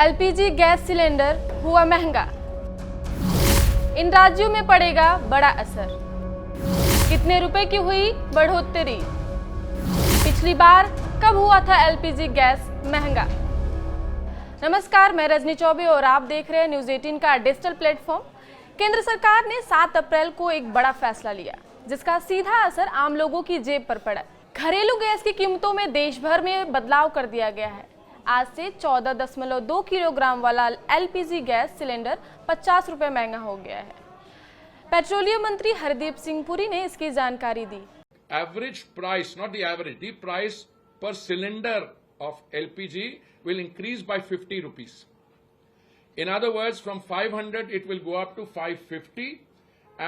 LPG gas cylinder हुआ महंगा, इन राज्यों में पड़ेगा बड़ा असर। कितने रुपए की हुई बढ़ोतरी? पिछली बार कब हुआ था एलपीजी गैस महंगा? नमस्कार, मैं रजनी चौबे और आप देख रहे हैं न्यूज़ 18 का डिजिटल प्लेटफॉर्म। केंद्र सरकार ने 7 अप्रैल को एक बड़ा फैसला लिया जिसका सीधा असर आम लोगों की जेब पर पड़ा। घरेलू गैस की कीमतों में देश भर में बदलाव कर दिया गया है। आज से 14.2 किलोग्राम वाला एलपीजी गैस सिलेंडर 50 रुपए महंगा हो गया है। पेट्रोलियम मंत्री हरदीप सिंह पुरी ने इसकी जानकारी दी। Average price, not the average, the price per cylinder of LPG will increase by 50 rupees. In other words, from 500 it will go up to 550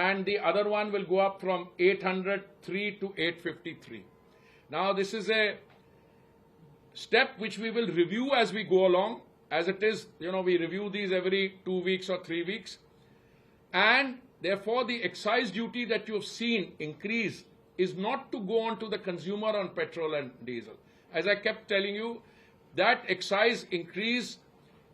and the other one will go up from 803 to 853. Now this is a step which we will review as we go along. As it is, we review these every 2 weeks or 3 weeks. And therefore the excise duty that you have seen increase is not to go on to the consumer on petrol and diesel. As I kept telling you, that excise increase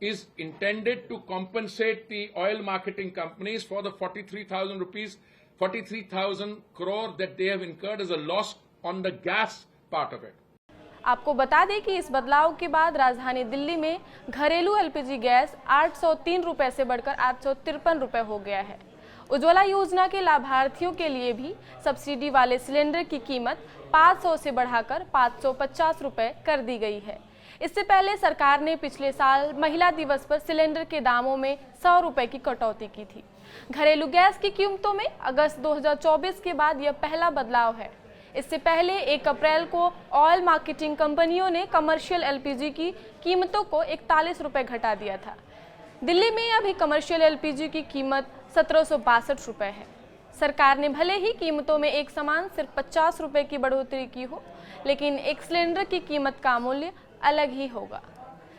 is intended to compensate the oil marketing companies for the 43,000 crore that they have incurred as a loss on the gas part of it. आपको बता दें कि इस बदलाव के बाद राजधानी दिल्ली में घरेलू एलपीजी गैस 803 रुपए से बढ़कर 853 रुपए हो गया है। उज्ज्वला योजना के लाभार्थियों के लिए भी सब्सिडी वाले सिलेंडर की कीमत 500 से बढ़ाकर 550 रुपए कर दी गई है। इससे पहले सरकार ने पिछले साल महिला दिवस पर सिलेंडर के दामों में 100 रुपए की कटौती की थी। घरेलू गैस की कीमतों में अगस्त 2024 के बाद यह पहला बदलाव है। इससे पहले 1 अप्रैल को ऑयल मार्केटिंग कंपनियों ने कमर्शियल एलपीजी की कीमतों को 41 रुपए घटा दिया था। दिल्ली में अभी कमर्शियल एलपीजी की कीमत 1762 रुपए है। सरकार ने भले ही कीमतों में एक समान सिर्फ 50 रुपए की बढ़ोतरी की हो, लेकिन एक सिलेंडर की कीमत का मूल्य अलग ही होगा।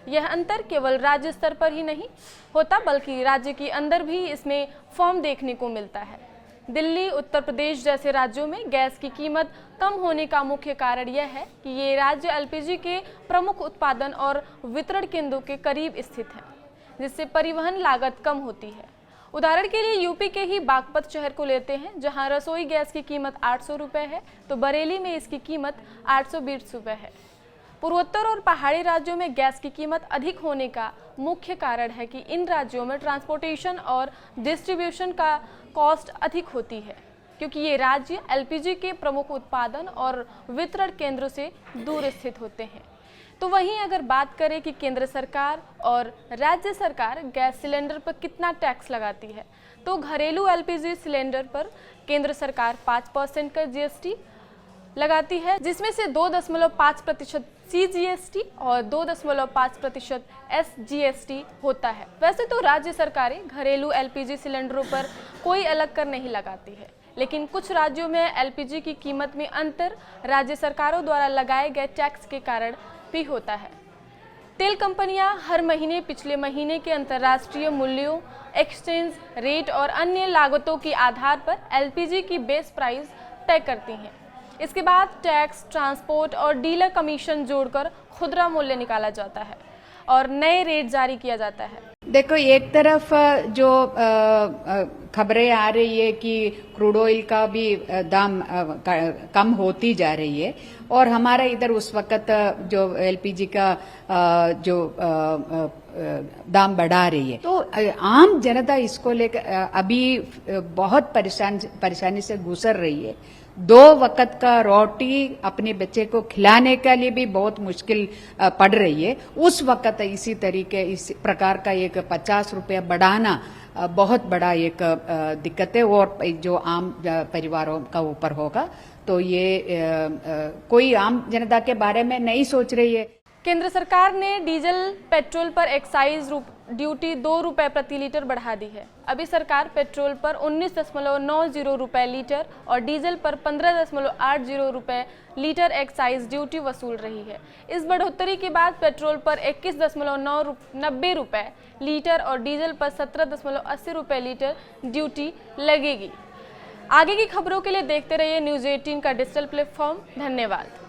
यह अंतर केवल राज्य स्तर पर ही नहीं होता, बल्कि राज्य के अंदर भी इसमें फॉर्म देखने को मिलता है। दिल्ली, उत्तर प्रदेश जैसे राज्यों में गैस की कीमत कम होने का मुख्य कारण यह है कि ये राज्य एलपीजी के प्रमुख उत्पादन और वितरण केंद्रों के करीब स्थित हैं, जिससे परिवहन लागत कम होती है। उदाहरण के लिए यूपी के ही बागपत शहर को लेते हैं, जहां रसोई गैस की कीमत 800 रुपये है, तो बरेली में इसकी कीमत 820 रुपये है। पूर्वोत्तर और पहाड़ी राज्यों में गैस की कीमत अधिक होने का मुख्य कारण है कि इन राज्यों में ट्रांसपोर्टेशन और डिस्ट्रीब्यूशन का कॉस्ट अधिक होती है, क्योंकि ये राज्य एलपीजी के प्रमुख उत्पादन और वितरण केंद्रों से दूर स्थित होते हैं। तो वहीं अगर बात करें कि केंद्र सरकार और राज्य सरकार गैस सिलेंडर पर कितना टैक्स लगाती है, तो घरेलू एलपीजी सिलेंडर पर केंद्र सरकार 5% का जीएसटी लगाती है, जिसमें से 2.5% CGST और 2.5% SGST होता है। वैसे तो राज्य सरकारें घरेलू एलपीजी सिलेंडरों पर कोई अलग कर नहीं लगाती है, लेकिन कुछ राज्यों में एलपीजी की कीमत में अंतर राज्य सरकारों द्वारा लगाए गए टैक्स के कारण भी होता है। तेल कंपनियां हर महीने पिछले महीने के अंतर्राष्ट्रीय मूल्यों, एक्सचेंज रेट और अन्य लागतों के आधार पर एलपीजी की बेस प्राइस तय करती हैं। इसके बाद टैक्स, ट्रांसपोर्ट और डीलर कमीशन जोड़कर खुदरा मूल्य निकाला जाता है और नए रेट जारी किया जाता है। देखो, एक तरफ जो खबरें आ रही है कि क्रूड ऑयल का भी दाम कम होती जा रही है और हमारा इधर उस वक्त जो एलपीजी का जो दाम बढ़ा रही है, तो आम जनता इसको लेकर अभी बहुत परेशानी से गुजर रही है। 2 वक्त का रोटी अपने बच्चे को खिलाने के लिए भी बहुत मुश्किल पड़ रही है। उस वक्त इस प्रकार का एक 50 रुपया बढ़ाना बहुत बड़ा एक दिक्कत है और जो आम परिवारों का ऊपर होगा, तो ये कोई आम जनता के बारे में नहीं सोच रही है। केंद्र सरकार ने डीजल, पेट्रोल पर एक्साइज ड्यूटी 2 रुपये प्रति लीटर बढ़ा दी है। अभी सरकार पेट्रोल पर 19.90 रुपये लीटर और डीजल पर 15.80 रुपये लीटर एक्साइज ड्यूटी वसूल रही है। इस बढ़ोतरी के बाद पेट्रोल पर 21.90 रुपये लीटर और डीजल पर 17.80 रुपये लीटर ड्यूटी लगेगी। आगे की खबरों के लिए देखते रहिए न्यूज़ 18 का डिजिटल प्लेटफॉर्म। धन्यवाद।